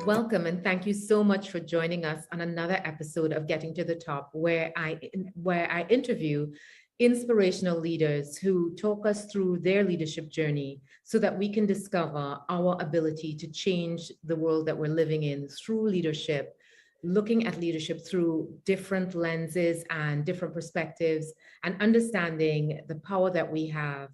Welcome and thank you so much for joining us on another episode of Getting to the Top, where I interview inspirational leaders who talk us through their leadership journey so that we can discover our ability to change the world that we're living in through leadership, looking at leadership through different lenses and different perspectives, and understanding the power that we have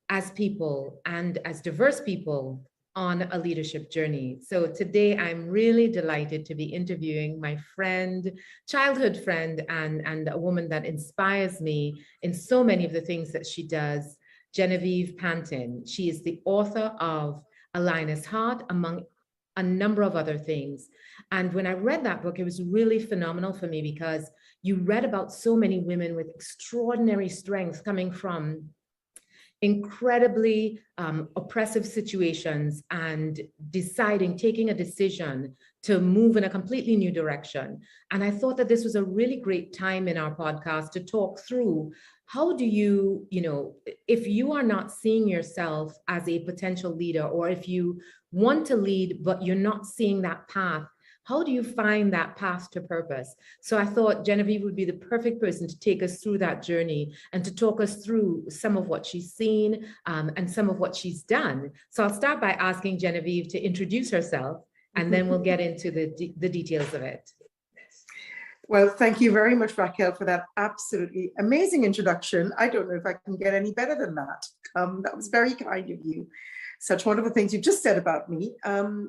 as people and as diverse people on a leadership journey. So today I'm really delighted to be interviewing my friend, childhood friend, and a woman that inspires me in so many of the things that she does, Genevieve Pantin. She is the author of A Lioness Heart, among a number of other things. And when I read that book, it was really phenomenal for me because you read about so many women with extraordinary strengths coming from incredibly oppressive situations and taking a decision to move in a completely new direction. And I thought that this was a really great time in our podcast to talk through how do you, if you are not seeing yourself as a potential leader, or if you want to lead, but you're not seeing that path, how do you find that path to purpose? So I thought Genevieve would be the perfect person to take us through that journey and to talk us through some of what she's seen and some of what she's done. So I'll start by asking Genevieve to introduce herself, and then we'll get into the details of it. Well, thank you very much, Raquel, for that absolutely amazing introduction. I don't know if I can get any better than that. That was very kind of you. Such wonderful things you just said about me.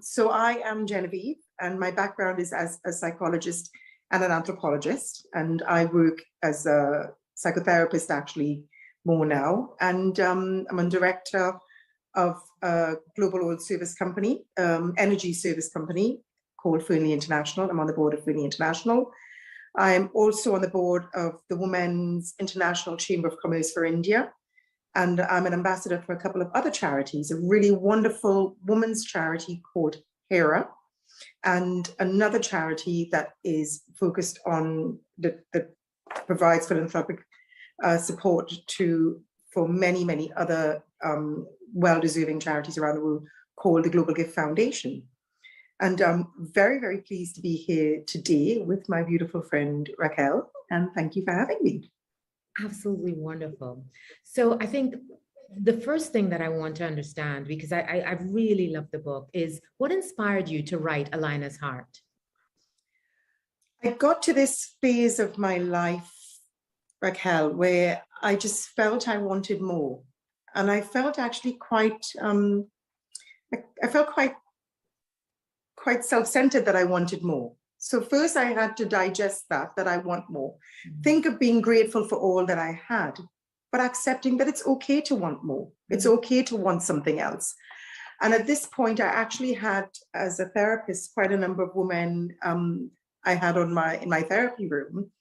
So I am Genevieve, and my background is as a psychologist and an anthropologist. And I work as a psychotherapist actually more now. And I'm a director of a global oil service company, energy service company called Fluency International. I'm on the board of Fluency International. I'm also on the board of the Women's International Chamber of Commerce for India. And I'm an ambassador for a couple of other charities, a really wonderful women's charity called HERA, and another charity that is focused on, that provides philanthropic support for many, many other well-deserving charities around the world, called the Global Gift Foundation. And I'm very, very pleased to be here today with my beautiful friend Raquel, and thank you for having me. Absolutely wonderful. So I think the first thing that I want to understand, because I really love the book, is what inspired you to write A Lioness Heart? I got to this phase of my life, Raquel, where I just felt I wanted more. And I felt actually quite self-centered that I wanted more. So first I had to digest that I want more. Mm-hmm. Think of being grateful for all that I had, but accepting that it's okay to want more. Mm-hmm. It's okay to want something else. And at this point, I actually had, as a therapist, quite a number of women I had in my therapy room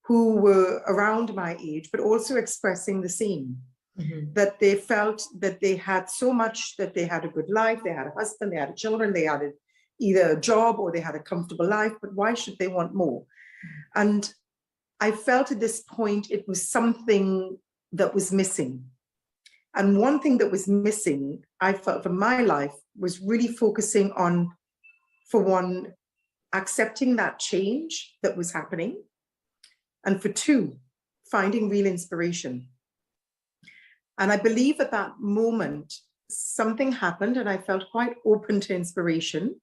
who were around my age, but also expressing the same. Mm-hmm. That they felt that they had so much, that they had a good life, they had a husband, they had children, they had either a job or they had a comfortable life, but why should they want more? And I felt at this point it was something that was missing. And one thing that was missing, I felt for my life, was really focusing on, for one, accepting that change that was happening. And for two, finding real inspiration. And I believe at that moment, something happened and I felt quite open to inspiration.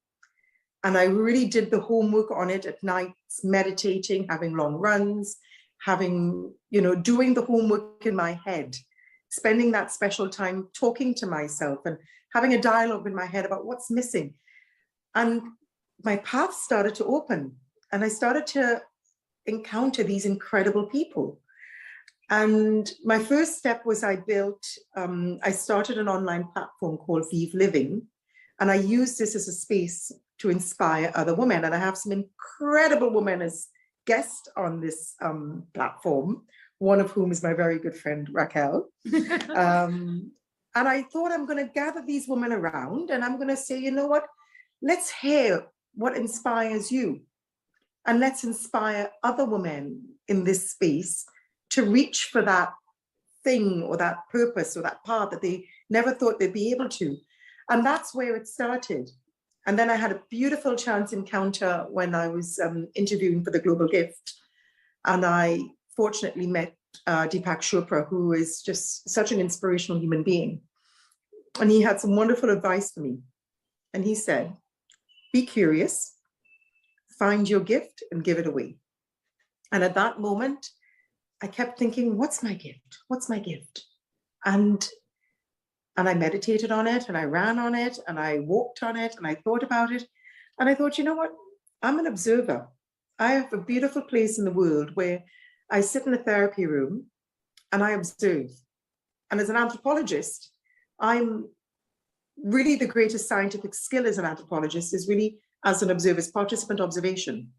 And I really did the homework on it at nights, meditating, having long runs, doing the homework in my head, spending that special time talking to myself and having a dialogue in my head about what's missing. And my path started to open and I started to encounter these incredible people. And my first step was I started an online platform called Vive Living. And I used this as a space to inspire other women. And I have some incredible women as guests on this platform, one of whom is my very good friend, Raquel. And I thought I'm going to gather these women around and I'm going to say, you know what, let's hear what inspires you. And let's inspire other women in this space to reach for that thing or that purpose or that path that they never thought they'd be able to. And that's where it started. And then I had a beautiful chance encounter when I was interviewing for the Global Gift. And I fortunately met Deepak Chopra, who is just such an inspirational human being. And he had some wonderful advice for me. And he said, be curious, find your gift and give it away. And at that moment, I kept thinking, what's my gift? What's my gift? And I meditated on it, and I ran on it, and I walked on it, and I thought about it. And I thought, you know what? I'm an observer. I have a beautiful place in the world where I sit in a therapy room and I observe. And as an anthropologist, I'm really the greatest scientific skill as an anthropologist is really as an observer, as participant observation.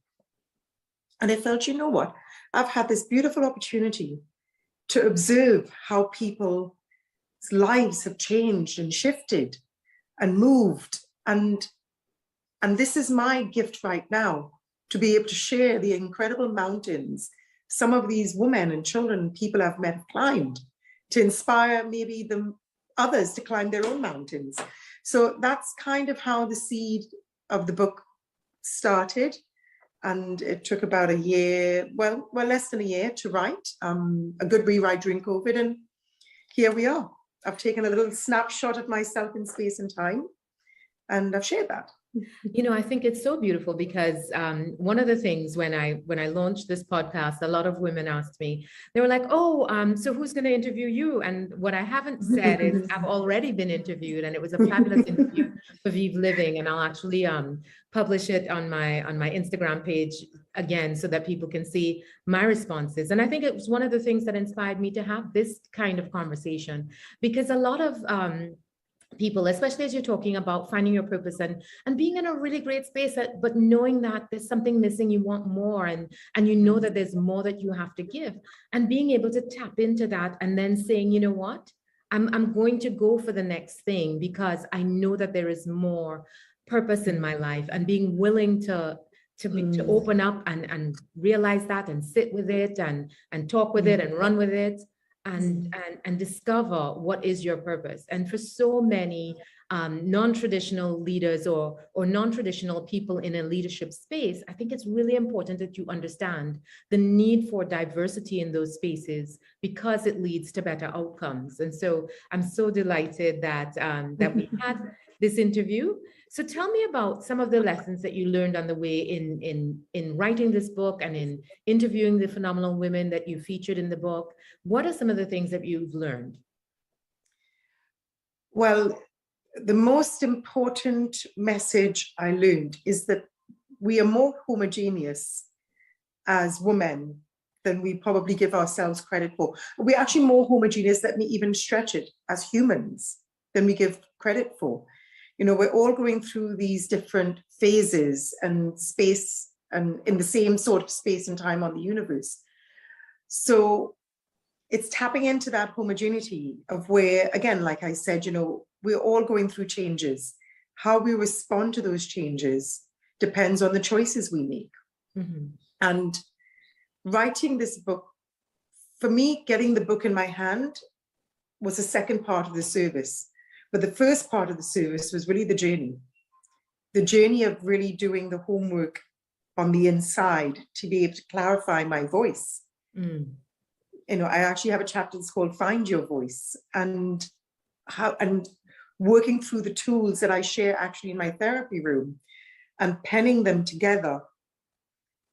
And I felt, you know what? I've had this beautiful opportunity to observe how people's lives have changed and shifted and moved. And this is my gift right now, to be able to share the incredible mountains some of these women and children and people I've met have climbed, to inspire maybe the others to climb their own mountains. So that's kind of how the seed of the book started. And it took about a year, well, less than a year to write, a good rewrite during COVID. And here we are. I've taken a little snapshot of myself in space and time, and I've shared that. You know, I think it's so beautiful because one of the things when I launched this podcast, a lot of women asked me, they were like, oh, so who's going to interview you? And what I haven't said is I've already been interviewed, and it was a fabulous interview for Vive Living. And I'll actually publish it on my Instagram page again so that people can see my responses. And I think it was one of the things that inspired me to have this kind of conversation, because a lot of people, especially as you're talking about finding your purpose and being in a really great space, but knowing that there's something missing, you want more, and you know that there's more that you have to give, and being able to tap into that and then saying, you know what, I'm going to go for the next thing because I know that there is more purpose in my life, and being willing to open up and realize that and sit with it and talk with it and run with it. And discover what is your purpose. And for so many non-traditional leaders or non-traditional people in a leadership space, I think it's really important that you understand the need for diversity in those spaces, because it leads to better outcomes. And so I'm so delighted that we had this interview. So tell me about some of the lessons that you learned on the way in writing this book and in interviewing the phenomenal women that you featured in the book. What are some of the things that you've learned? Well, the most important message I learned is that we are more homogeneous as women than we probably give ourselves credit for. We're actually more homogeneous, let me even stretch it, as humans than we give credit for. You know, we're all going through these different phases and space, and in the same sort of space and time on the universe. So it's tapping into that homogeneity of where, again, like I said, you know, we're all going through changes. How we respond to those changes depends on the choices we make. Mm-hmm. And writing this book, for me, getting the book in my hand was the second part of the service. But the first part of the service was really the journey of really doing the homework on the inside to be able to clarify my voice. Mm. You know, I actually have a chapter that's called Find Your Voice, and working through the tools that I share actually in my therapy room and penning them together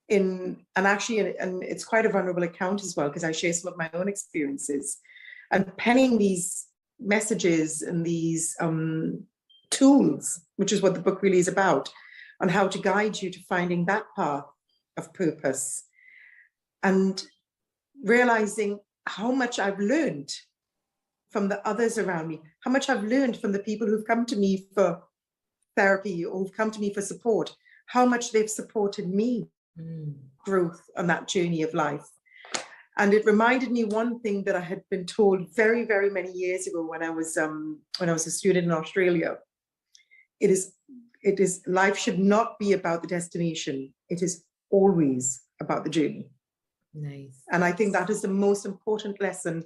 and it's quite a vulnerable account as well, because I share some of my own experiences, and penning these messages and these tools, which is what the book really is about, on how to guide you to finding that path of purpose, and realizing how much I've learned from the others around me, how much I've learned from the people who've come to me for therapy or who've come to me for support, how much they've supported me growth on that journey of life. And it reminded me one thing that I had been told very, very many years ago when I was a student in Australia. It is life should not be about the destination. It is always about the journey. Nice. And I think that is the most important lesson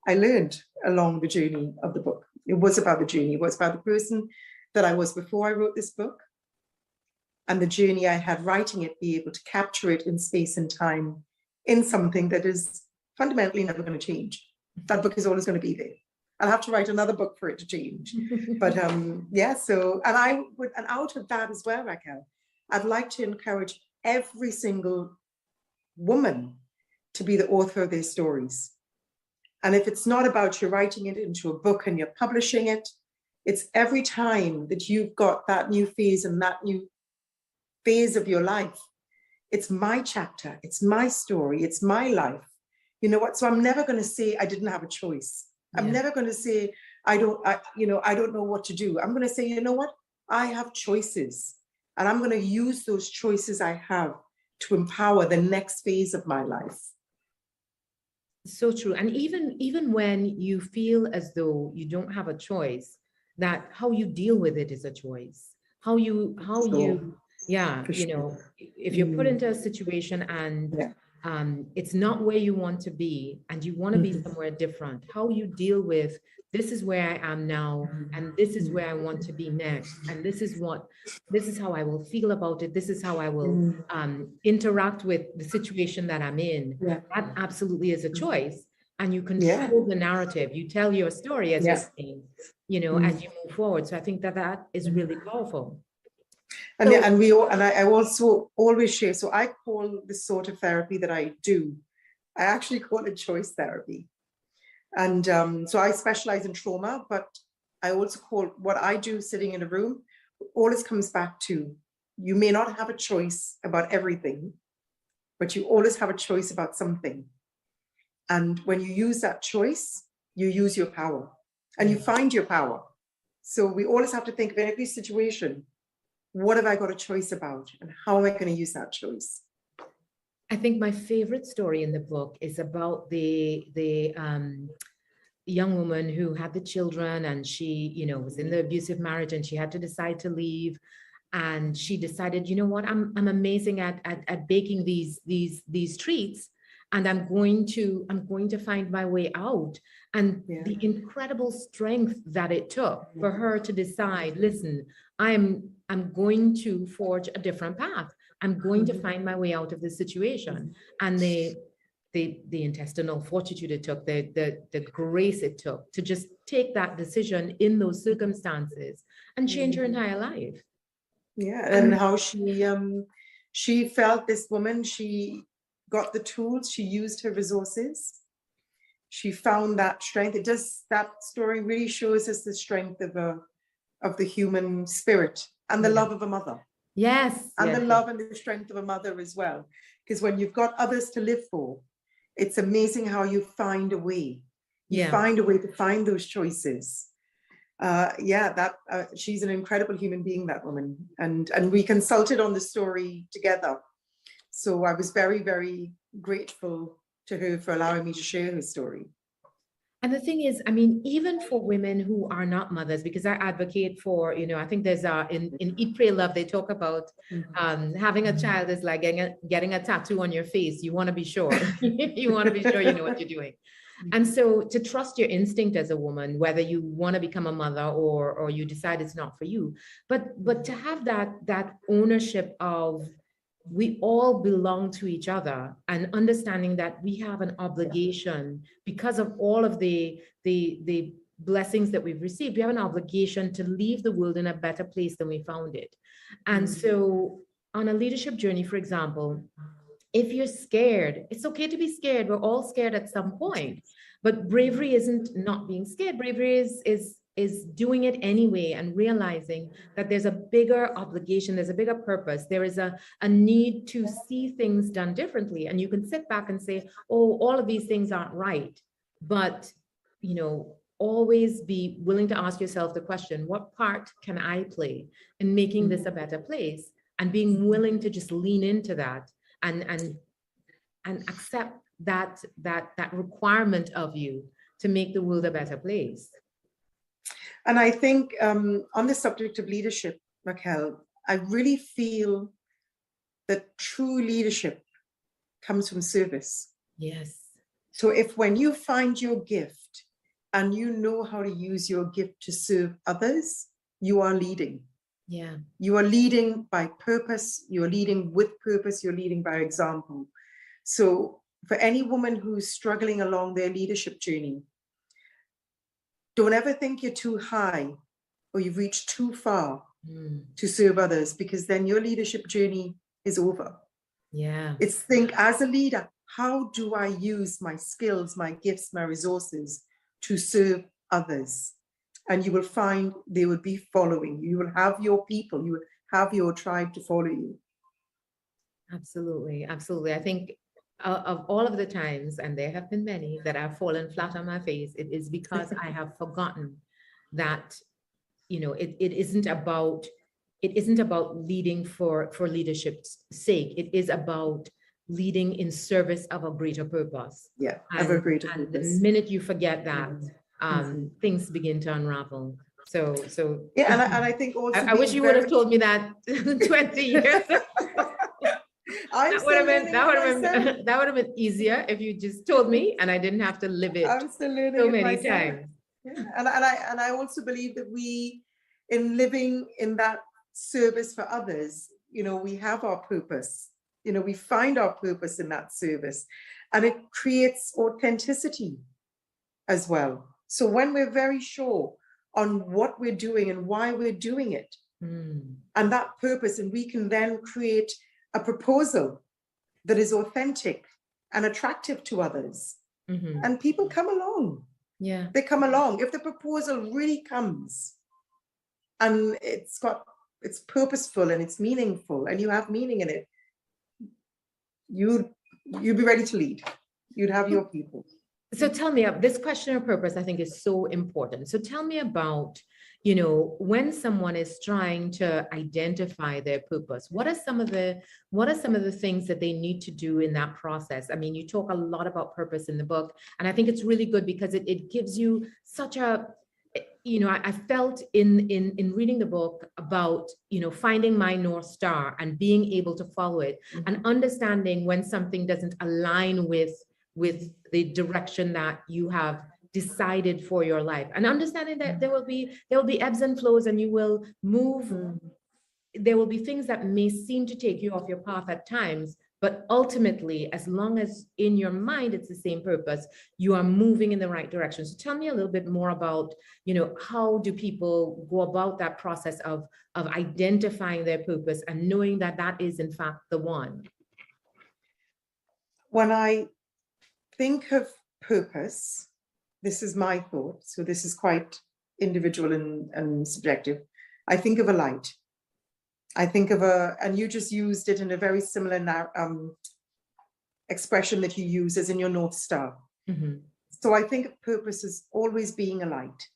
I learned along the journey of the book. It was about the journey. It was about the person that I was before I wrote this book. and the journey I had writing it, be able to capture it in space and time in something that is fundamentally never going to change. That book is always going to be there. I'll have to write another book for it to change. But yeah, so, and out of that as well, Raquel, I'd like to encourage every single woman to be the author of their stories. And if it's not about you writing it into a book and you're publishing it, it's every time that you've got that new phase and that new phase of your life. It's my chapter, it's my story, it's my life. You know what? So I'm never going to say I didn't have a choice. I'm never going to say I don't know what to do. I'm going to say, you know what? I have choices, and I'm going to use those choices I have to empower the next phase of my life. So true. And even when you feel as though you don't have a choice, that how you deal with it is a choice. If you're put into a situation and it's not where you want to be and you want to be somewhere different, how you deal with this is where I am now and this is where I want to be next, and this is how I will feel about it, this is how I will interact with the situation that I'm in. That absolutely is a choice, and you control the narrative. You tell your story as you're saying, as you move forward. So I think that is really powerful. And I also always share, so I call the sort of therapy that I do, I actually call it choice therapy. And so I specialize in trauma, but I also call what I do sitting in a room, always comes back to, you may not have a choice about everything, but you always have a choice about something. And when you use that choice, you use your power and you find your power. So we always have to think of every situation, what have I got a choice about and how am I going to use that choice? I think my favorite story in the book is about the young woman who had the children, and she, was in the abusive marriage, and she had to decide to leave. And she decided, you know what, I'm amazing at baking these treats, and I'm going to find my way out. And the incredible strength that it took for her to decide, listen, I'm going to forge a different path. I'm going to find my way out of this situation. And the intestinal fortitude it took, the grace it took to just take that decision in those circumstances and change her entire life. Yeah, and how she felt, this woman, she got the tools, she used her resources, she found that strength. That story really shows us the strength of the human spirit and the love of a mother. Yes. And the love and the strength of a mother as well. Because when you've got others to live for, it's amazing how you find a way. You find a way to find those choices. She's an incredible human being, that woman. And we consulted on the story together. So I was very, very grateful to her for allowing me to share her story. And the thing is, I mean, even for women who are not mothers, because I advocate for, I think there's in Eat, Pray, Love, they talk about having a child is like getting a tattoo on your face. You want to be sure. You want to be sure you know what you're doing. And so to trust your instinct as a woman, whether you want to become a mother or you decide it's not for you, but to have that ownership of, we all belong to each other, and understanding that we have an obligation because of all of the blessings that we've received. We have an obligation to leave the world in a better place than we found it. And so on a leadership journey, for example, if you're scared, it's okay to be scared. We're all scared at some point, but bravery isn't not being scared. Bravery is doing it anyway and realizing that there's a bigger obligation, there's a bigger purpose, there is a need to see things done differently. And you can sit back and say, oh, all of these things aren't right. But, always be willing to ask yourself the question, what part can I play in making this a better place? And being willing to just lean into that and accept that requirement of you to make the world a better place. And I think on the subject of leadership, Raquel, I really feel that true leadership comes from service. Yes. So when you find your gift and you know how to use your gift to serve others, you are leading. Yeah. You are leading by purpose, you're leading with purpose, you're leading by example. So for any woman who's struggling along their leadership journey, don't ever think you're too high or you've reached too far to serve others, because then your leadership journey is over. Yeah. It's think, as a leader, how do I use my skills, my gifts, my resources to serve others? And you will find they will be following you. You will have your people, you will have your tribe to follow you. Absolutely. Absolutely. I think of all of the times, and there have been many, that I've fallen flat on my face, it is because I have forgotten that, it isn't about leading for leadership's sake. It is about leading in service of a greater purpose. Yeah, of a greater And the purpose. minute you forget that, things begin to unravel. So yeah, and I think also I wish you would have told me that 20 years ago. I'm That would have been myself. that would have been easier if you just told me and I didn't have to live it I'm still learning so it many myself. times. Yeah. And I also believe that we, in living in that service for others, we have our purpose. We find our purpose in that service, and it creates authenticity as well. So when we're very sure on what we're doing and why we're doing it, and that purpose, and we can then create a proposal that is authentic and attractive to others, and people come along. Yeah, they come along. If the proposal really comes and it's purposeful and it's meaningful and you have meaning in it, you'd be ready to lead. You'd have your people. So tell me, this question of purpose, I think, is so important. So tell me about, when someone is trying to identify their purpose, what are some of the things that they need to do in that process? I mean, you talk a lot about purpose in the book, and I think it's really good because it gives you such a, I felt in reading the book about, finding my North Star and being able to follow it, and understanding when something doesn't align with the direction that you have decided for your life, and understanding that there will be ebbs and flows, and you will move. There will be things that may seem to take you off your path at times, but ultimately, as long as in your mind it's the same purpose, you are moving in the right direction. So tell me a little bit more about, how do people go about that process of identifying their purpose and knowing that that is in fact the one? When I think of purpose, this is my thought, so this is quite individual and subjective. I think of a light. I think of and you just used it in a very similar expression that you use as in your North Star. So I think of purpose as always being a light.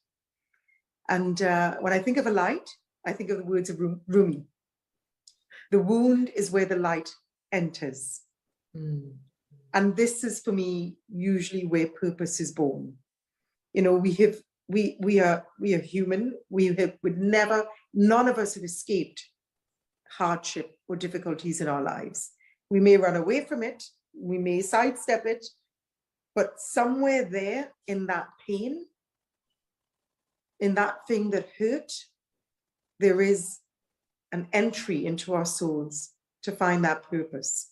And when I think of a light, I think of the words of Rumi. The wound is where the light enters. And this is, for me, usually where purpose is born. We are human. None of us have escaped hardship or difficulties in our lives. We may run away from it, we may sidestep it, but somewhere there in that pain, in that thing that hurt, there is an entry into our souls to find that purpose.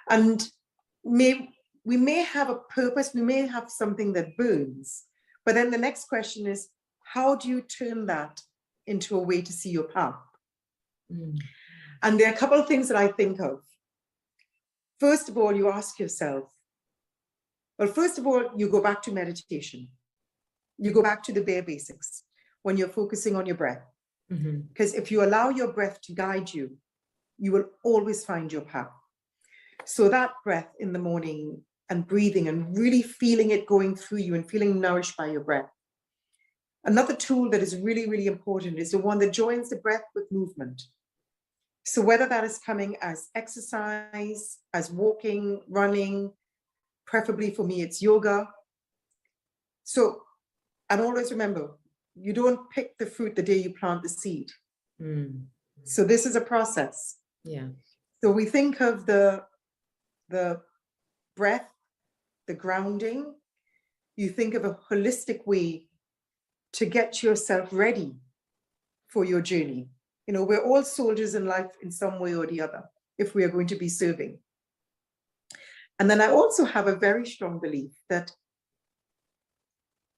And we may have a purpose, we may have something that burns, but then the next question is, how do you turn that into a way to see your path? And there are a couple of things that I think of. First of all, you ask yourself, well, first of all, you go back to meditation. You go back to the bare basics when you're focusing on your breath. Because if you allow your breath to guide you, you will always find your path. So that breath in the morning and breathing and really feeling it going through you and feeling nourished by your breath. Another tool that is really, really important is the one that joins the breath with movement. So whether that is coming as exercise, as walking, running, preferably for me, it's yoga. So, and always remember, you don't pick the fruit the day you plant the seed. So this is a process. Yeah. So we think of the breath, the grounding. You think of a holistic way to get yourself ready for your journey. You know, we're all soldiers in life in some way or the other, if we are going to be serving. And then I also have a very strong belief that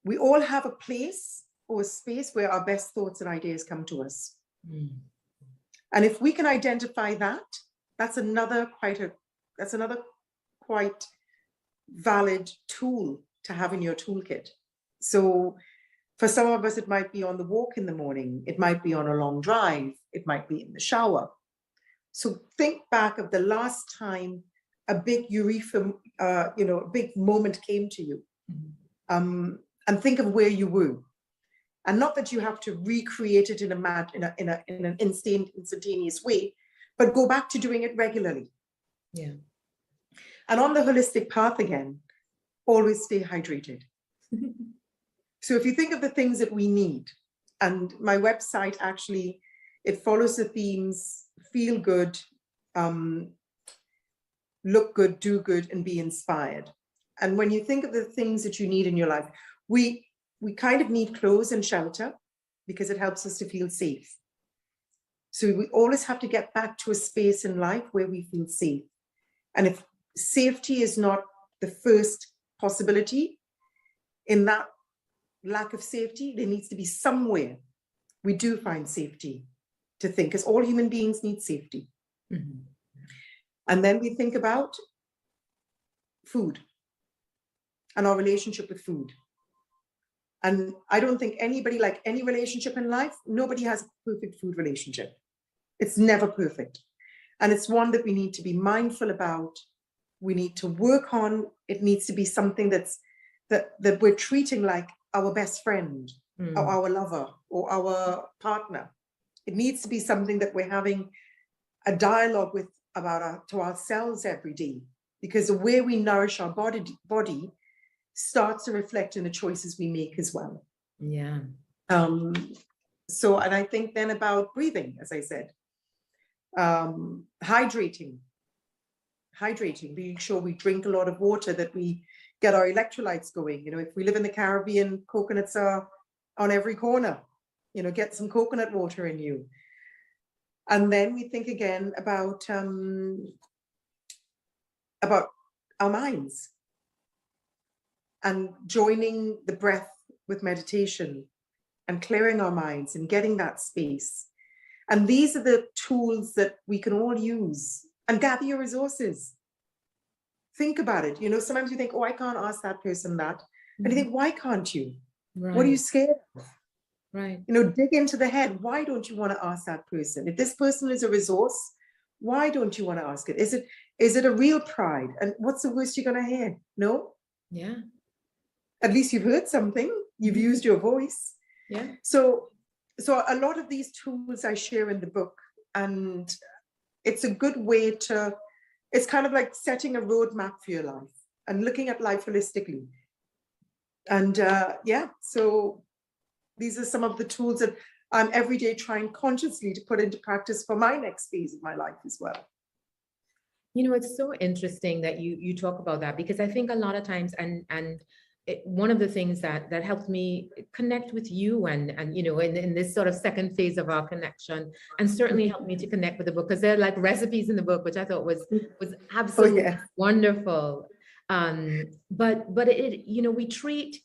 we all have a place or a space where our best thoughts and ideas come to us. And if we can identify that, that's another quite valid tool to have in your toolkit. So for some of us, it might be on the walk in the morning. It might be on a long drive. It might be in the shower. So think back of the last time a big a big moment came to you. And think of where you were. And not that you have to recreate it in an instantaneous way, but go back to doing it regularly. Yeah. And on the holistic path again, always stay hydrated. So if you think of the things that we need, and my website actually, it follows the themes: feel good, look good, do good, and be inspired. And when you think of the things that you need in your life, we kind of need clothes and shelter because it helps us to feel safe. So we always have to get back to a space in life where we feel safe. And if safety is not the first possibility, in that lack of safety, there needs to be somewhere we do find safety to think, because all human beings need safety. And then we think about food and our relationship with food. And I don't think anybody, like any relationship in life, nobody has a perfect food relationship. It's never perfect. And it's one that we need to be mindful about. We need to work on. It needs to be something that we're treating like our best friend or our lover or our partner. It needs to be something that we're having a dialogue with to ourselves every day, because the way we nourish our body starts to reflect in the choices we make as well. Yeah. So, and I think then about breathing, as I said, hydrating, being sure we drink a lot of water, that we get our electrolytes going. You know, if we live in the Caribbean, coconuts are on every corner. You know, get some coconut water in you. And then we think again about our minds and joining the breath with meditation and clearing our minds and getting that space. And these are the tools that we can all use. And gather your resources. Think about it. You know, sometimes you think, oh, I can't ask that person that. And you think, why can't you? Right. What are you scared of? Right. You know, dig into the head. Why don't you want to ask that person? If this person is a resource, why don't you want to ask it? Is it a real pride? And what's the worst you're going to hear? No? Yeah. At least you've heard something. You've used your voice. Yeah. So a lot of these tools I share in the book, and it's a good way to, it's kind of like setting a roadmap for your life and looking at life holistically. And so these are some of the tools that I'm every day trying consciously to put into practice for my next phase of my life as well. You know, it's so interesting that you talk about that, because I think a lot of times, one of the things that helped me connect with you and you know, in this sort of second phase of our connection, and certainly helped me to connect with the book, because there are like recipes in the book, which I thought was absolutely wonderful. But it, you know, we treat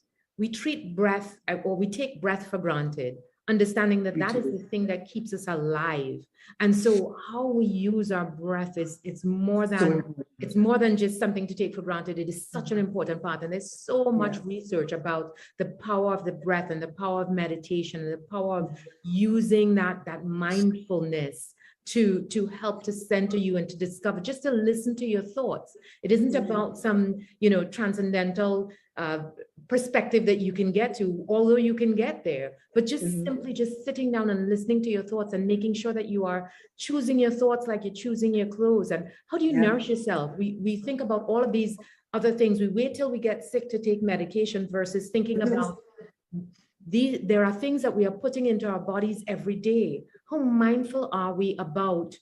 breath, or we take breath for granted, understanding that that is the thing that keeps us alive. And so how we use our breath it's more than just something to take for granted. It is such an important part. And there's so much research about the power of the breath and the power of meditation and the power of using that mindfulness to help to center you and to discover, just to listen to your thoughts. It isn't about some, you know, transcendental perspective that you can get to, although you can get there, but just simply just sitting down and listening to your thoughts and making sure that you are choosing your thoughts like you're choosing your clothes. And how do you nourish yourself? We think about all of these other things. We wait till we get sick to take medication versus thinking about there are things that we are putting into our bodies every day. How mindful are we about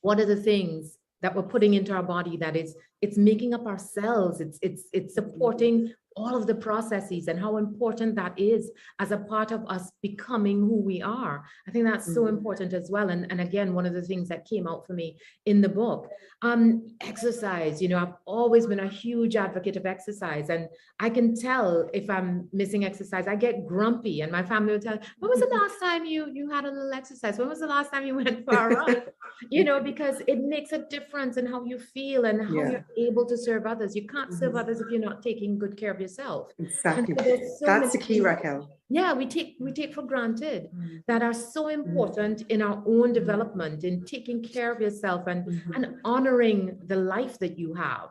what are the things that we're putting into our body that it's making up our cells, it's supporting all of the processes and how important that is as a part of us becoming who we are. I think that's so important as well. And again, one of the things that came out for me in the book, exercise. I've always been a huge advocate of exercise, and I can tell if I'm missing exercise. I get grumpy, and my family will tell, when was the last time you had a little exercise? When was the last time you went for a run? Because it makes a difference in how you feel and how you're able to serve others. You can't serve others if you're not taking good care of yourself. Exactly. So That's the key, Raquel. Yeah, we take for granted that are so important in our own development, in taking care of yourself and honoring the life that you have.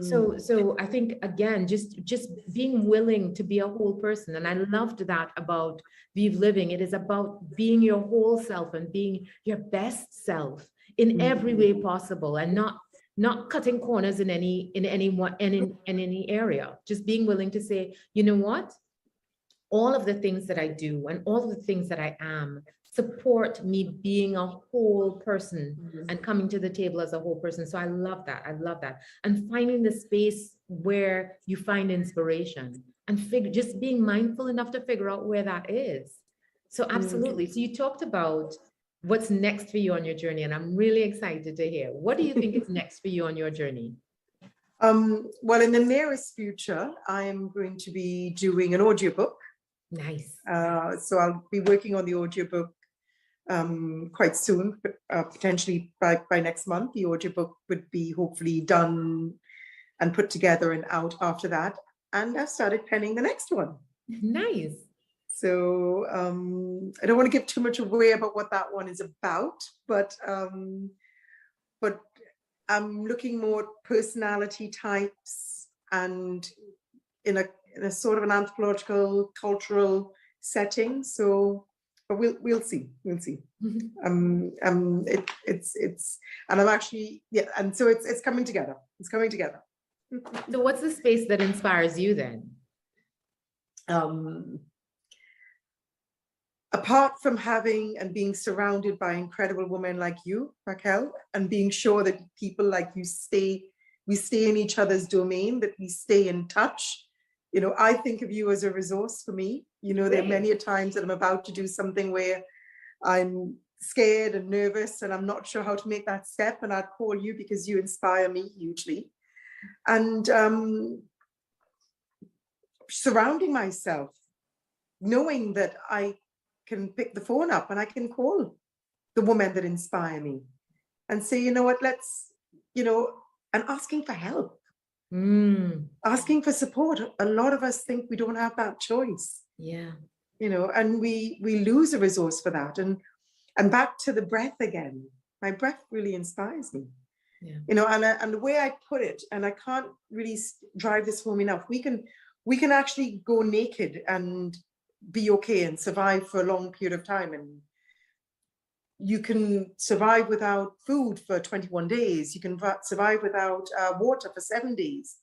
So I think, again, just being willing to be a whole person. And I loved that about Vive Living. It is about being your whole self and being your best self in every way possible, and not cutting corners in any area. Just being willing to say, you know what? All of the things that I do and all of the things that I am support me being a whole person and coming to the table as a whole person. So I love that. And finding the space where you find inspiration and just being mindful enough to figure out where that is. So absolutely. So you talked about what's next for you on your journey, and I'm really excited to hear. What do you think is next for you on your journey? Well, in the nearest future, I am going to be doing an audiobook. Nice. So I'll be working on the audiobook quite soon, potentially by next month. The audiobook would be hopefully done and put together and out after that. And I've started penning the next one. Nice. So I don't want to give too much away about what that one is about, but I'm looking more at personality types and in a sort of an anthropological, cultural setting. So, but we'll see. It's and I'm actually, and so it's coming together. It's coming together. So what's the space that inspires you then? Apart from having and being surrounded by incredible women like you, Raquel, and being sure that people like you we stay in each other's domain, that we stay in touch. I think of you as a resource for me. There are many times that I'm about to do something where I'm scared and nervous and I'm not sure how to make that step, and I'd call you because you inspire me hugely. And surrounding myself, knowing that I can pick the phone up and I can call the women that inspire me and say, you know what, let's, and asking for help. Asking for support. A lot of us think we don't have that choice. Yeah. And we lose a resource for that. And back to the breath again. My breath really inspires me. Yeah. And the way I put it, and I can't really drive this home enough, we can actually go naked and be okay and survive for a long period of time. And you can survive without food for 21 days. You can survive without water for 7 days,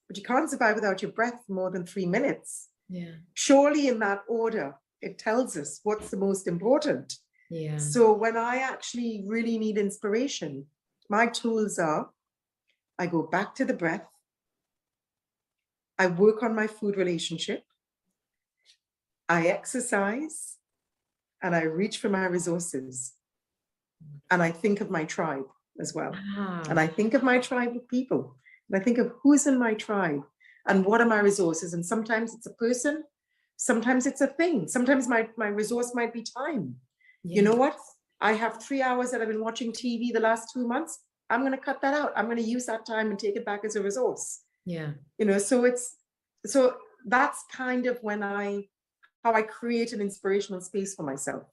but you can't survive without your breath for more than 3 minutes. Yeah. Surely in that order, it tells us what's the most important. Yeah. So when I actually really need inspiration, my tools are, I go back to the breath. I work on my food relationship. I exercise. And I reach for my resources, and I think of my tribe as well. And I think of my tribe of people, and I think of who's in my tribe and what are my resources. And sometimes it's a person, sometimes it's a thing. Sometimes my resource might be time. Yeah. You know what? I have 3 hours that I've been watching TV the last 2 months. I'm going to cut that out. I'm going to use that time and take it back as a resource. Yeah. So that's kind of how I create an inspirational space for myself.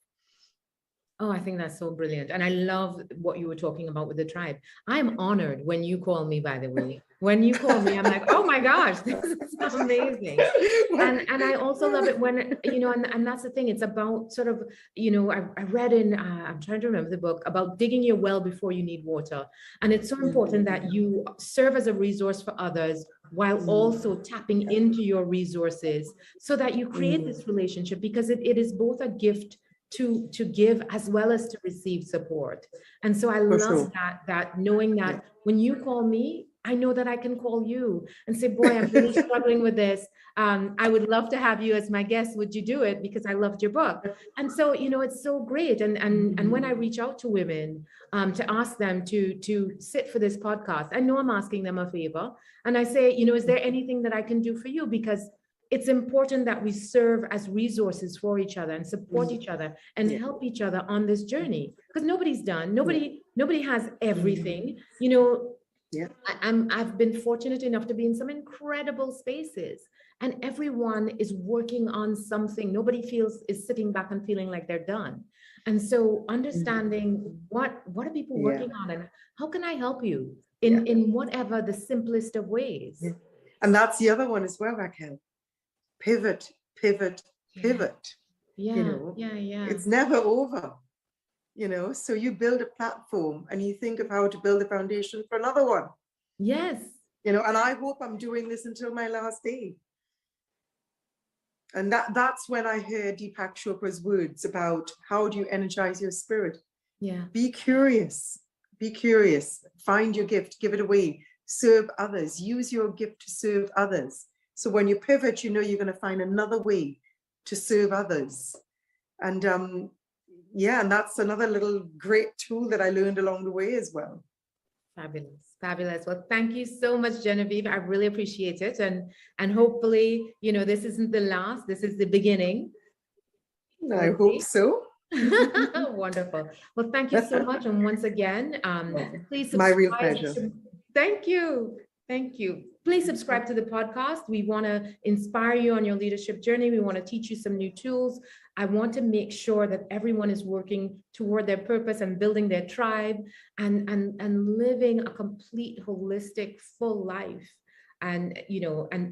Oh, I think that's so brilliant. And I love what you were talking about with the tribe. I'm honored when you call me, by the way. When you call me, I'm like, oh my gosh, this is amazing. And I also love it when, and that's the thing, it's about sort of, I read I'm trying to remember the book about digging your well before you need water. And it's so important that you serve as a resource for others while also tapping into your resources so that you create this relationship, because it is both a gift to give as well as to receive support. And so I love that knowing that when you call me, I know that I can call you and say, boy, I'm really struggling with this. I would love to have you as my guest. Would you do it? Because I loved your book. And so, it's so great. And when I reach out to women to ask them to sit for this podcast, I know I'm asking them a favor. And I say, is there anything that I can do for you? Because it's important that we serve as resources for each other and support each other and help each other on this journey. Because nobody's done. Nobody has everything. I've been fortunate enough to be in some incredible spaces, and everyone is working on something. Nobody is sitting back and feeling like they're done. And so understanding what are people working on, and how can I help you in whatever the simplest of ways. Yeah. And that's the other one as well, Raquel. Pivot. Yeah. It's never over. So you build a platform and you think of how to build a foundation for another one. Yes. And I hope I'm doing this until my last day. And that's when I heard Deepak Chopra's words about how do you energize your spirit? Yeah. Be curious. Find your gift, give it away, serve others, use your gift to serve others. So when you pivot, you're going to find another way to serve others. And and that's another little great tool that I learned along the way as well. Fabulous. Well, thank you so much, Genevieve. I really appreciate it. And hopefully, this isn't the last, this is the beginning. I hope so. Wonderful. Well, thank you so much. And once again, please subscribe. My real pleasure. Thank you. Please subscribe to the podcast. We want to inspire you on your leadership journey. We want to teach you some new tools. I want to make sure that everyone is working toward their purpose and building their tribe and living a complete, holistic, full life, and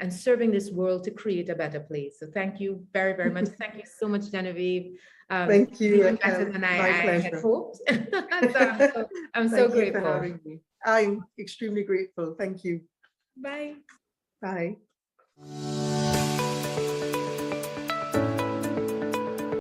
serving this world to create a better place. So thank you very, very much. Thank you so much, Genevieve. Thank you. Even better than I had hoped. So I'm so grateful. For having me. I'm extremely grateful. Thank you. Bye. Bye.